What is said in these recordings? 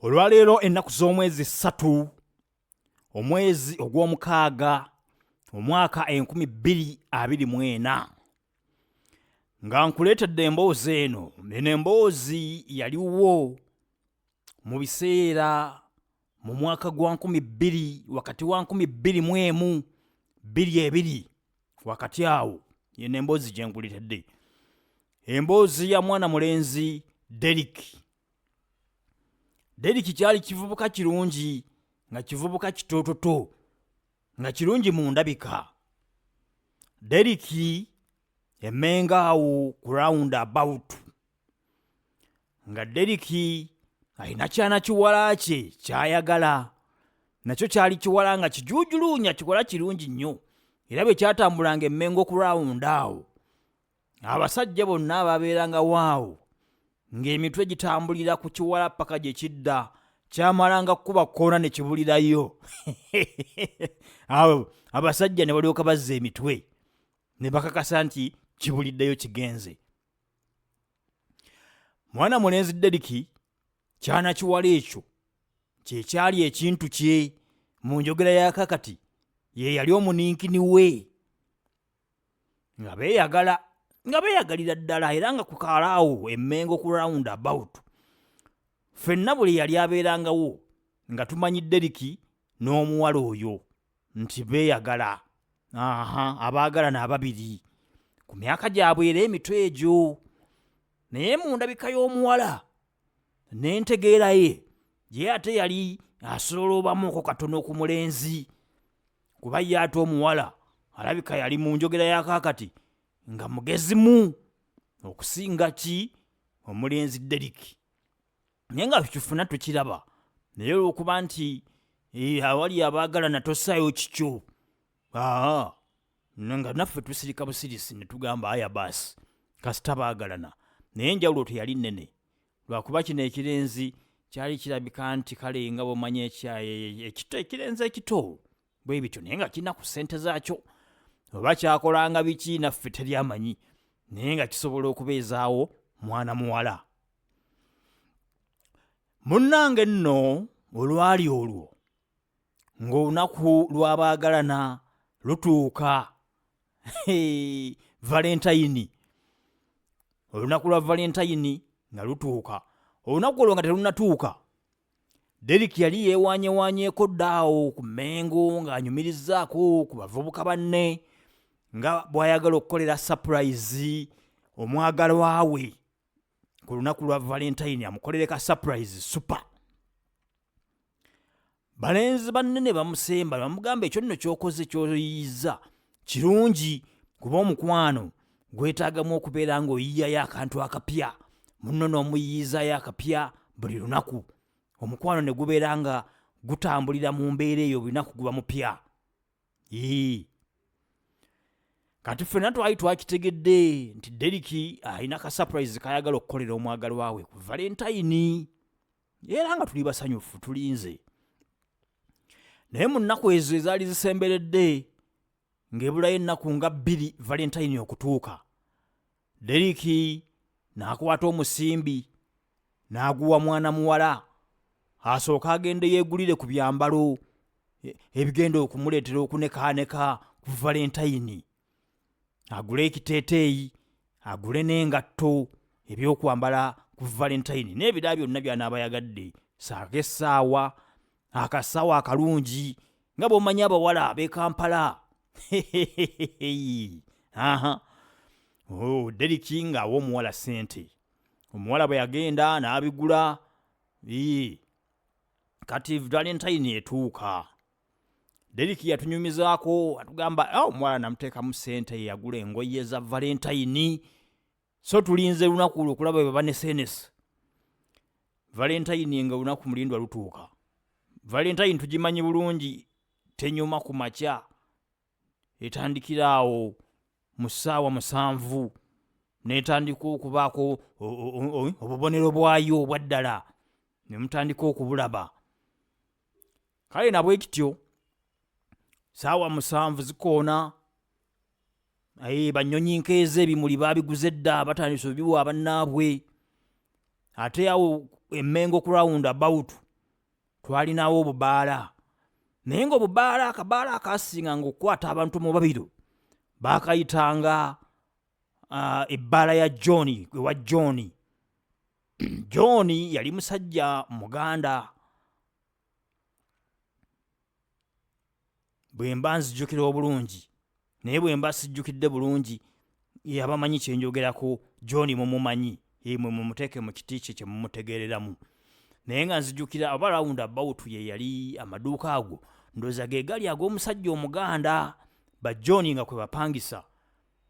Olwaleero ennaku z'omwezi 3 omwezi ogw'omukaaga omwaka 2024 nga nkuleetedde emboozi eno emboozi yaliwo mu biseera mu mwaka gwa 2000 wakati wa 2021 22 wakati awo yeno emboozi gye nkuleetedde emboozi ya mwana mulenzi Derrick kyali kivubuka kirungi nga kivubuka kitoototo nga kirungi mu ndabika. Derrick emmenga awo ku roundabout nga Derrick alina kyana kiwala kye kyayagala nakyo kyali kiwala nga kijuujuluunya kiwala kirungi nnyo era bwe kyatambulanga emmengo ku rawundi awo abasajja bonna ababeeranga waawo ng'emitwe gitambulira ku kiwala paka gye kidda kyamalanga kuba kkoona ne kibulirayo awo abasajja ne balyoka bazza emitwe ne bakakasa nti kibuliddeyo kigenze. Mwana mulenzi Derrick kyana kiwala ekyo kyekyali ekintu kye mu njogera ya kakati ye yali omuninkini we nga beeyagalira ddala era nga ku kaalaawo emmengo ku roundabout ffenna buli yali abeerangawo nga tumanyi Derrick n'omuwala oyo nti beeyagala abaagalana ababiri ku myaka gyabwe era emitwe egyo naye mu ndabika y'omuwala n'entegeera ye ate yali asoloobamuko katono ku mulenzi kuba ye ate omuwala alabika yali mu njogera ya kaakati nga mugezimu okusinga ki omulenzi Derrick naye nga tukifuna tukiraba naye olw'okuba nti awali abaagalana tossaayo kikyo nga naffe tusirika busirisi ne tugamba aya baasi kasita baagalana naye enjawulo teyali nnene lwakuba kino ekirenzi kyali kirabika nti kale nga bw'omanyi ekirenzi ekito bwe bityo naye nga kirina ku ssente zaakyo oba kyakolanga biki naffe teri amanyi naye nga kisobola okubeezaawo mwana muwala. Munnange nno olwali olwo ng'olunaku lw'abaagalana lutuuka valentine olunaku lwa valentine nga lutuuka olunaku olwo nga terunatuuka Derrick yali yeewaanyewaanyeeko ddaawo ku mmengo ng'anyumirizzaako ku bavubuka banne nga bw'ayagala okukolera surprise omwagalwa we ku lunaku lwa valentine amukolere ka surprise super. Balenzi banne ne bamusemba bamugamba ekyo nno ky'okoze ky'oyiyiza kirungi kuba omukwano gwetaagamu okubeera ng'oyiyayo akantu akapya munno n'omuyiyizayo akapya buli lunaku omukwano ne gubeera nga gutambulira mu mbeera eyo bulunaku guba mupya. Kati ffenna twali twakitegedde nti Derrick alina ka surprise kayagala okukolera omwagalwa we ku valentine era nga tuli basanyufu tulinze naye mu nnaku ezo ezaali zisemberedde ng'ebulayo ennaku nga 2 valentine okutuuka Derrick n'akwata omusimbi n'aguwa mwana muwala asooka agende yeegulire ku byambalo ebigenda okumuleetera okunekaaneka ku valentine agule ekiteeteeyi agule n'engatto ebyokwambala ku valentine n'ebirala byonna by'anaaba yagadde saako essaawa akasaawa akalungi nga bw'omanyi abawala ab'e Kampala Derrick ng'awa omuwala ssente omuwala bwe yagenda n'abigula kati valentine etuuka Derrick yatunyumizaako atugamba omuwala namuteekamu ssente yagula engoye za valentine so tulinze lunaku olwo okulaba bwe banesenesa valentine nga lunaku mulindwa lutuuka. Valentine tugimanyi bulungi tenyuma ku makya etandikira awo mu ssaawa 7 n'etandika okubaako obubonero bwayo obwa ddala ne mutandika okubulaba kale nabwe kityo ssaawa 7 zikoona banyonyi nkeeza ebimuli baabiguze dda batandise obiwa abannaabwe ate awo emmengo ku roundabout twalinawo obubaala naye ng'obubaala akabaala akasinga ng'okukwata abantu mu babiro baakayitanga ebbaala ya John ewa John. John yali musajja Muganda. Bwe mba nzijjukira obulungi naye bwe mba sijjukidde bulungi abamanyi kye njogerako John mumumanyi mwe mumuteeke mu kiti kye kye mumutegeereramu. Naye nga nzijjukira aba round about ye yali amaduuka ago ndowooza ge gali ag'omusajja Omuganda ba John nga kwe bapangisa.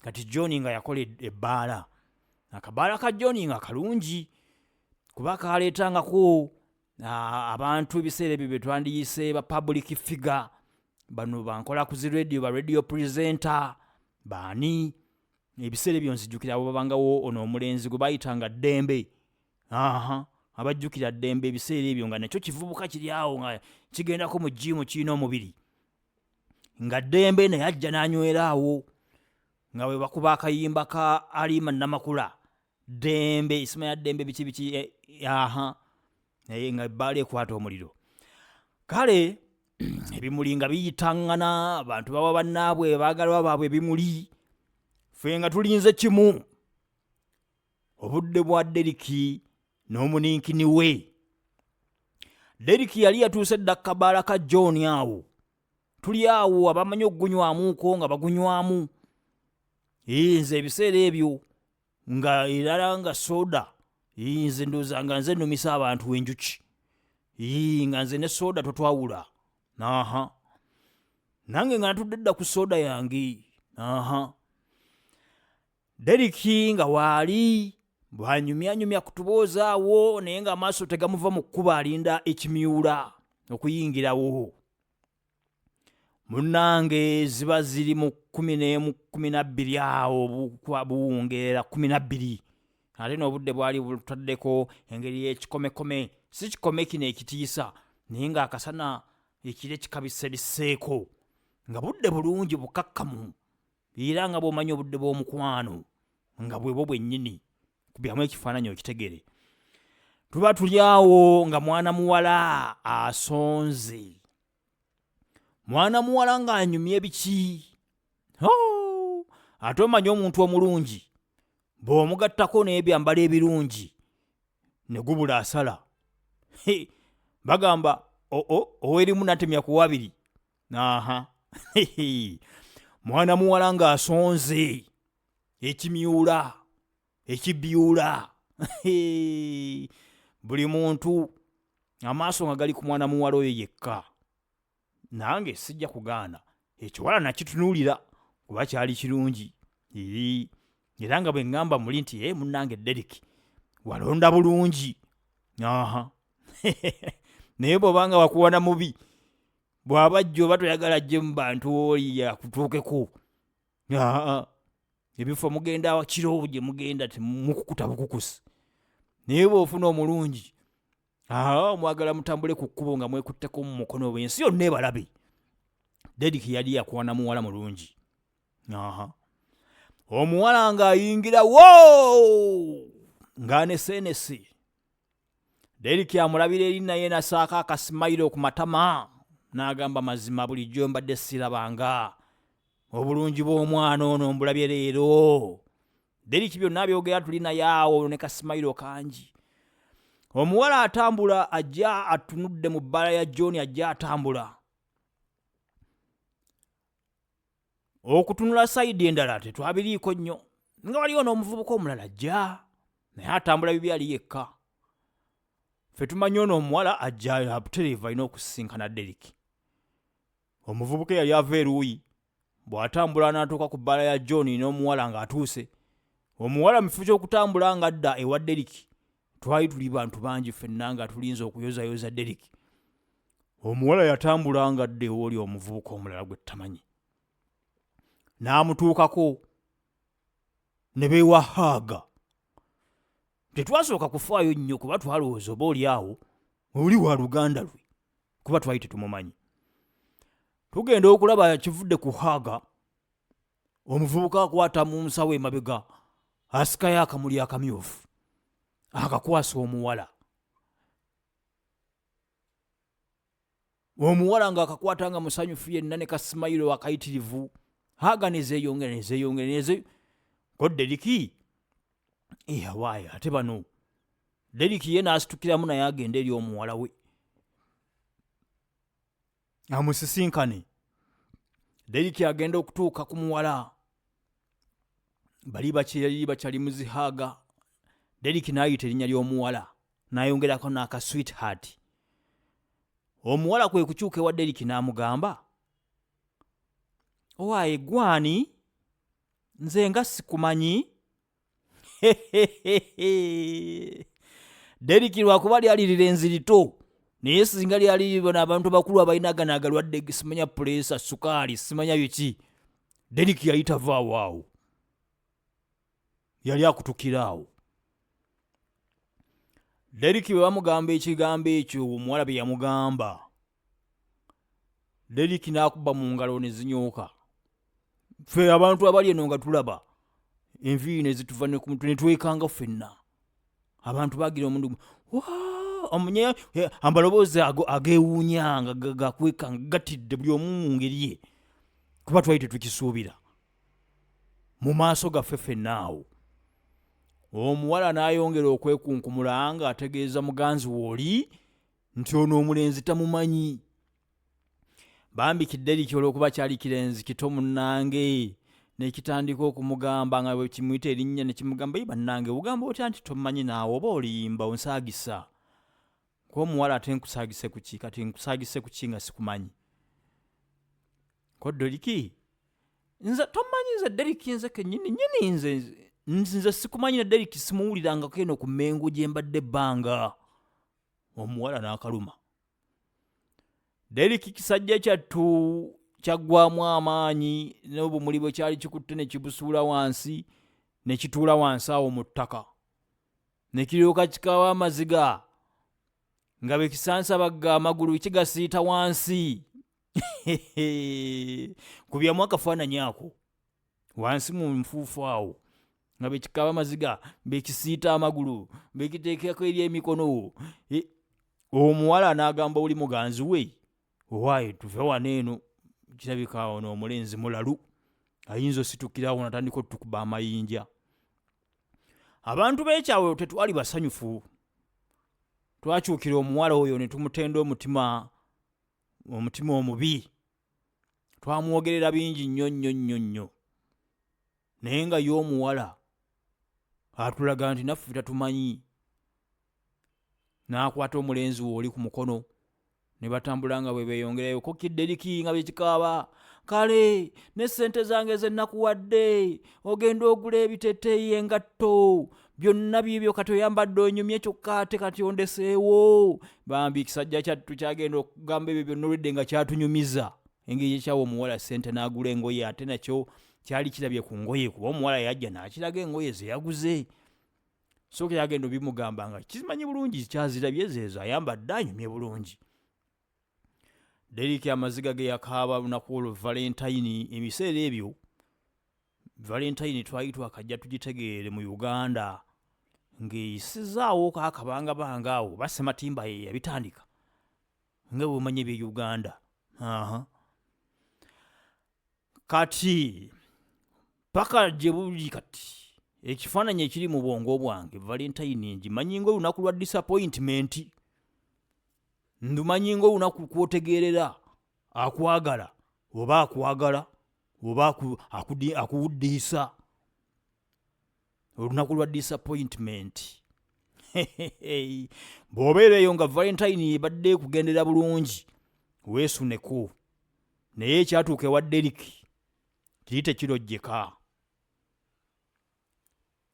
Kati John nga yakola ebbaala. Akabaala ka John nga kalungi kuba kaleetangako abantu ebiseera ebyo bye twandiyise ba public figure, bano bankola ku zi radio, ba radio presenter baani. Ebiseera ebyo nzijjukira abo babangawo ono omulenzi gwe bayitanga Ddembe. Abajjukira Ddembe ebiseera ebyo nga nakyo kivubuka kiri awo nga kigendako mu jimu kirina omubiri. Nga Ddembe naye ajja n'anywera awo nga bwe bakuba akayimba ka Alima Namakula. Ddembe, isima ya Ddembe biki naye nga ebbaala ekwata omuliro. Kale ebimuli nga biyitaŋŋana, abantu bawa bannaabwe baagalwa baabwe ebimuli, ffe nga tulinze kimu. Obudde bwa Deriki n'omuninkini we. Deriki yali yatuuse dda kabaala ka John awo. Tuli awo abamanyi okugunywamuuko nga bagunywamu. Nze ebiseera ebyo nga erala nga soda, nze ndowooza nga nze nnumisa abantu enjuki. Nga nze ne soda totwawula. Nange nga natudde dda ku soda yange. Deriki nga waali bwanyumyanyumya kutubooza awo naye nga amaaso tegamuva mu kkuba alinda ekimyula okuyingirawo. Munnange ziba ziri mu 11, 12 awo buwungeera 12. Ate n'obudde bwali butaddeko engeri y'ekikomekome, si kikome kino ekitiisa naye ng'akasana ekire kikabisebiseeko nga budde bulungi bukakkamu era nga bw'omanyi obudde bw'omukwano nga bwebwo bwennyini kubyamu ekifaananyi okitegere. Tuba tuli awo nga mwana muwala asonze. Mwana muwala ng'anyumya biki? Ate omanyi omuntu omulungi bw'omugattako n'ebyambalo ebirungi ne gubula asala. Bagamba ow'erimu natemya ku wabiri. Mwana muwala ng'asonze ekimyula ekibyula. Buli muntu amaaso nga gali ku mwana muwala oyo yekka. Nange sijja kugaana ekiwala nakitunuulira kuba kyali kirungi. Era nga bwe ŋŋamba muli nti munnange Deriki walonda bulungi. Naye bw'obanga wakuwana mubi bw'aba ajja oba toyagala ajje mu bantu oli yakutuukeko. Ebifo mugenda kiro gye mugenda temukukuta bukukusi. Naye bw'ofuna omulungi mwagala mutambule ku kkubo nga mwekutteko mu mukono w'ensi yonna ebalabe. Deriki yali yakuwana muwala mulungi. Omuwala ng'ayingira ng'anesenese. Deriki amulabira eri naye nasaaka akasimayiro ku matama n'agamba mazima bulijjo mbadde sirabanga obulungi bw'omwana ono mbulabye leero. Deriki byonna byogera tuli naye awo ne kasimayiro kangi. Omuwala atambula ajja atunudde mu bbaala ya John ajja atambula. Okutunula sayidi endala tetwabiriiko nnyo nga waliwo n'omuvubuka omulala ajja naye atambula bibi ali yekka. Ffe tumanyi ono omuwala ajja abutereevu alina okusisinkana Deriki. Omuvubuka yali ava eruuyi bw'atambula n'atuuka ku bbaala ya John n'omuwala ng'atuuse. Omuwala mu kifo ky'okutambula ng'adda ewa Deriki twali tuli bantu bangi ffenna nga tulinze okuyozayoza Deriki. Omuwala yatambula ng'adda ew'oli omuvubuka omulala gwe tamanyi. N'amutuukako ne beewahaaga. Tetwasooka kufaayo nnyo kuba twalowooza oba oli awo oli wa luganda lwe kuba twali tetumumanyi. Tugenda okulaba kivudde ku haaga, omuvubuka akwata mu nsawo emabega asikayo akamuli akamyufu akakwasa omuwala. omuwala ng'akakwata nga musanyufu yenna ne kasimayiro akayitirivu haga nezeeyongera ko Deriki awaayo ate bano Deriki ye n'asitukiramu naye agenda eri omuwala we amusisinkane. Deriki agenda okutuuka ku muwala bali bakyali muzihaga. Deriki n'ayita erinnya ly'omuwala n'ayongerako n'aka sweetheart. Omuwala kwe kukyuka ewa Deriki n'amugamba, owaaye gwani nze nga sikumanyi. Deriki lwakuba lyalirira enzirito naye singa lyaliribona abantu bakulu abalina gano agalwadde simanya pulesa sukaali simanya biki, Deriki yayita vaawaawo, yali akutukira awo. Deriki bwe bamugamba ekigambo ekyo omuwala bye yamugamba, Deriki n'akuba mu ngalo ne zinyooka. Ffe abantu abali eno nga tulaba enviiri ne zituva ne ku mutwe ne twekanga ffenna. Abantu bagira omundu omunye amaloboozi ageewuunya nga gakweka nga gatidde buli omu mu ngeri ye, kuba twali tetukisuubira mu maaso gaffe ffenna awo. Omuwala n'ayongera okwekunkumula nga ategeeza muganzi wooli nti ono omulenzi tamumanyi. Bambi Deriki olw'okuba kyali kirenzi kito munnange nekitandika okumugamba nga bwe kimuyita erinnya ne kimugamba, yi bannange bugamba otya nti tomumanyi naawe oba olimba onsaagisa. Ko omuwala ate nkusaagise ku ki? Kati nkusaagise ku ki nga sikumanyi? Ko Deriki, nze tomanyi nze Deriki nze kennyini nze sikumanyi na Deriki simuwulirangako eno ku Mmengo gye mbadde ebbanga. Omuwala n'akaluma. Deriki kisajja kyattu kyaggwamu amaanyi n'obumuli bwe kyali kikutte ne kibusuula wansi ne kituula wansi awo mu ttaka ne kiryoka kikawa amaziga nga bwe kisansabagga amagulu kigasiita wansi. Kubyamu akafaananyi ako wansi mu nfuufu awo nga bwe kikawa amaziga bekisiita amagulu bekiteekeko eri emikono. Omuwala n'agamba oli muganzi we, owaaye tuve wano eno, kirabika ono omulenzi mulalu ayinza ositukirawo natandika otukuba amayinja. Abantu b'ekyawe tetwali basanyufu. Twakyukira omuwala oyo ne tumutenda omutima omubi. Twamwogerera bingi nnyo naye nga y'omuwala atulaga nti naffe tatumanyi. N'akwata omulenzi we oli ku mukono ne batambula nga bwe beeyongerayo. Ko Deriki nga bekikaaba, kale ne ssente zange ze nakuwadde ogenda ogula ebiteteeyi engatto byonna biibyo kati oyambadde onyumye kyokka ate kati ondeseewo. Bambi ekisajja kyattu kyagenda okugamba ebyo byonna olwedde nga kyatunyumiza engeri gyekyawa omuwala ssente n'agula engoye, ate nakyo kyali kirabye ku ngoye kuba omuwala yajja n'akiraga engoye ze yaguze. So ke yagenda obimugamba nga kimanyi bulungi kyazirabye zeezo ayambadde anyumye bulungi. Deriki amaziga ge yakaaba lunaku olwo Valentine. Ebiseera ebyo Valentine twali twakajja tugitegeere mu Uganda ng'eyisizaawo kakabangabanga awo Basematimba ye yabitandika nga bw'omanyi ebye Uganda. Kati paka gye buli kati ekifaananyi ekiri mu bwongo bwange Valentine ngimanyi ng'olunaku lwa disappointment. Ndumanyi ng'olunaku kwotegeerera akwagala oba akwagala oba akuwuddiisa. Olunaku lwa disappointment. Bw'obeera eyo nga Valentine ebadde ekugendera bulungi weesuneko, naye ekyatuuka ewa Deriki kiri tekirojjeka.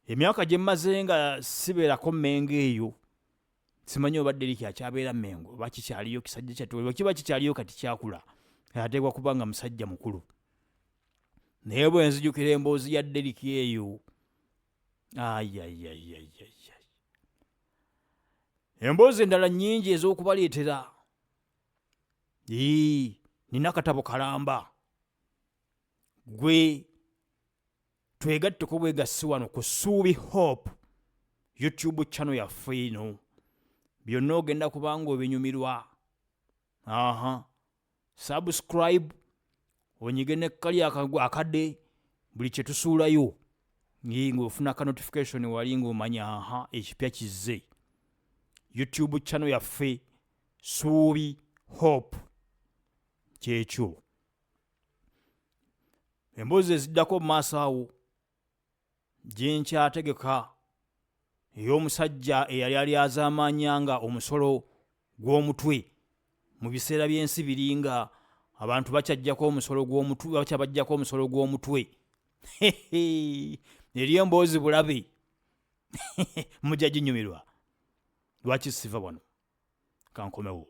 Emyaka gye mmaze nga sibeerako Mmengo eyo, simanyi oba Deriki akyabeera Mmengo oba kikyaliyo kisajja kyattu, bwe kiba kikyaliyo kati kyakula ateekwa kuba nga musajja mukulu. Naye bwe nzijukira emboozi ya Deriki eyo, emboozi endala nnyingi ez'okubaleetera. Nina katabo kalamba. Gwe twegatteko bwegassi wano ku Ssuubi Hope YouTube channel yaffe eno. Byonna ogenda kubanga obinyumirwa. subscribe onyige nekkali akadde buli kye tusuulayo ng'ofuna ka notification wali ng'omanya ekipya kizze. YouTube channel yaffe Suubi Hope kyekyo. Emboozi eziddako mu maaso awo gye nkyategeka ey'omusajja eyali alyazaamaanyanga omusolo gw'omutwe mu biseera by'ensi biri nga abantu bakyabajjako omusolo gw'omutwe. Eri emboozi bulabe mujja ginyumirwa. Lwaki siva wano? Kankomewo.